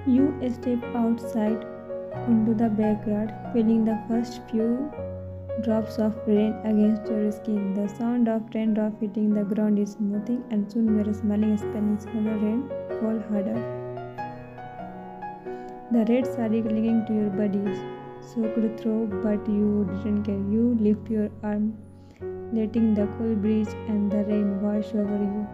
You step outside onto the backyard, feeling the first few drops of rain against your skin. The sound of raindrop hitting the ground is smoothing, and soon you are smiling, expecting smaller rain fall harder. The red saree clinging to your body soaked through, but you didn't care. You lift your arm, letting the cool breeze and the rain wash over you.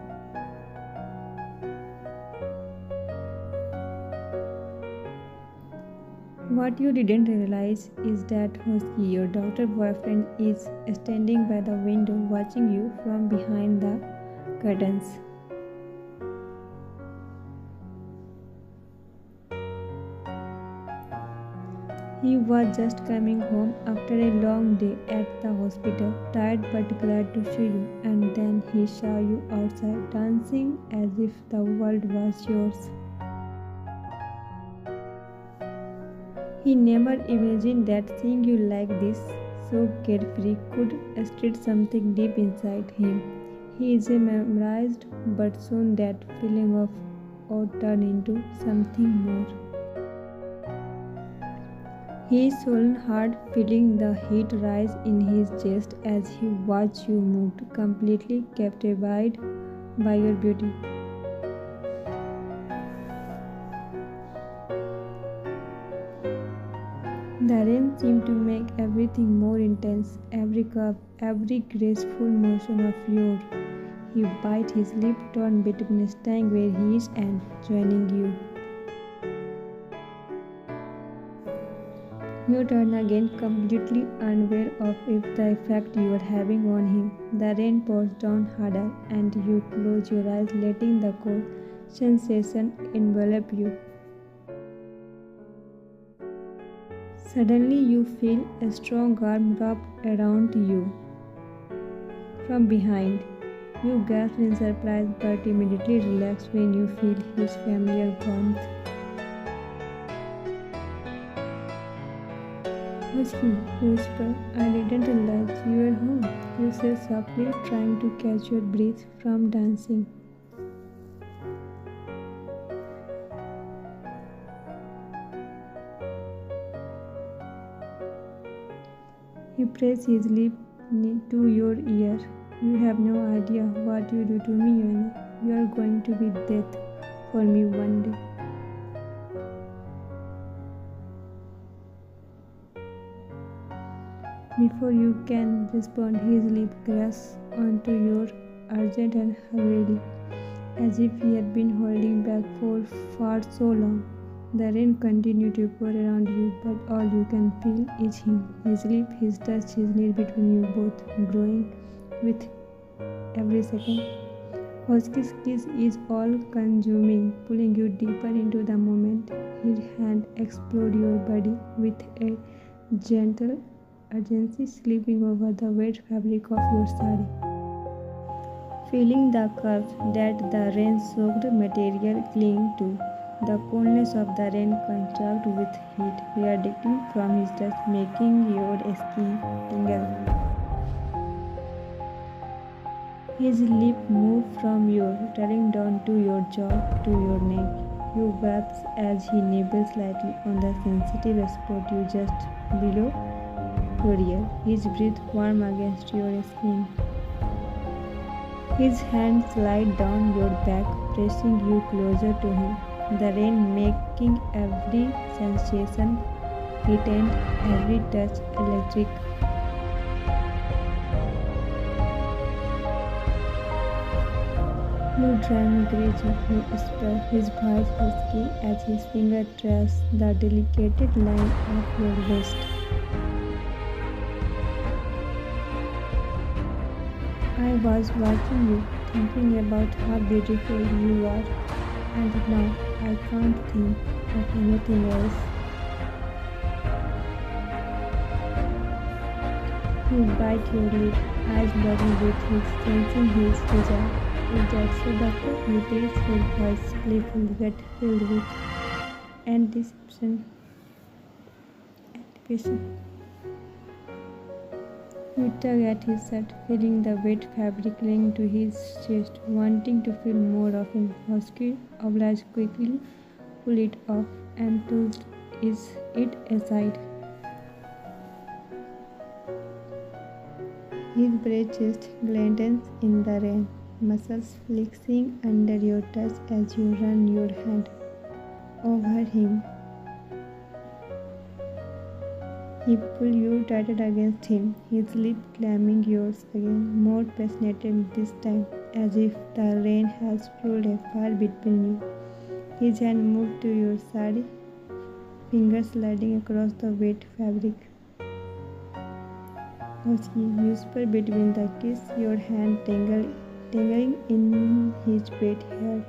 What you didn't realize is that Husky, your daughter's boyfriend, is standing by the window watching you from behind the curtains. He was just coming home after a long day at the hospital, tired but glad to see you, and then he saw you outside dancing as if the world was yours. He never imagined that seeing you like this, so carefree, could stir something deep inside him. He is memorized, but soon that feeling of awe turned into something more. His swollen heart feeling the heat rise in his chest as he watched you moved, completely captivated by your beauty. The rain seemed to make everything more intense, every curve, every graceful motion of yours. He bit his lip, torn between staying where he is and joining you. You turn again, completely unaware of if the effect you are having on him. The rain pours down harder, and you close your eyes, letting the cold sensation envelop you. Suddenly, you feel a strong arm wrapped around you from behind. You gasp in surprise, but immediately relax when you feel his familiar warmth. Husky, you whisper, I didn't realize you were home. You say softly, trying to catch your breath from dancing. He presses his lip to your ear. You have no idea what you do to me, Yana. You are going to be death for me one day. Before you can respond, his lip grasps onto your urgent and hurriedly, as if he had been holding back for so long. The rain continued to pour around you, but all you can feel is him. His lip, his touch, his need between you both, growing with every second. Husky's kiss is all consuming, pulling you deeper into the moment. His hand explored your body with a gentle urgency, slipping over the wet fabric of your saree. Feeling the curves that the rain-soaked material cling to, the coolness of the rain contrast with heat radiating from his touch, making your skin tingle. His lip moved from your turning down to your jaw to your neck. You gasp as he nibbles slightly on the sensitive spot you just below your ear. His breath warm against your skin. His hand slide down your back, pressing you closer to him. The rain making every sensation heightened, every touch electric. You drive me crazy, he whispered, his voice husky as his finger traced the delicate line of your waist. I was watching you, thinking about how beautiful you are, and now I can't think of anything else. You bite your lip, eyes bugging with his sensing his desire. Is that so, doctor? He takes his voice playful yet filled with anticipation. You tug at his shirt, feeling the wet fabric cling to his chest, wanting to feel more of him. Husky obliged quickly, pull it off and tossed it aside. His brave chest glistens in the rain, muscles flexing under your touch as you run your hand over him. He pulls you tighter against him, his lips claiming yours again, more passionate this time, as if the rain has pulled a fire between you. His hand moved to your saree, fingers sliding across the wet fabric. As he whispered between the kiss, your hand tangling in his wet hair.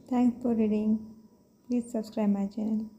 Thanks for reading. Please subscribe my channel.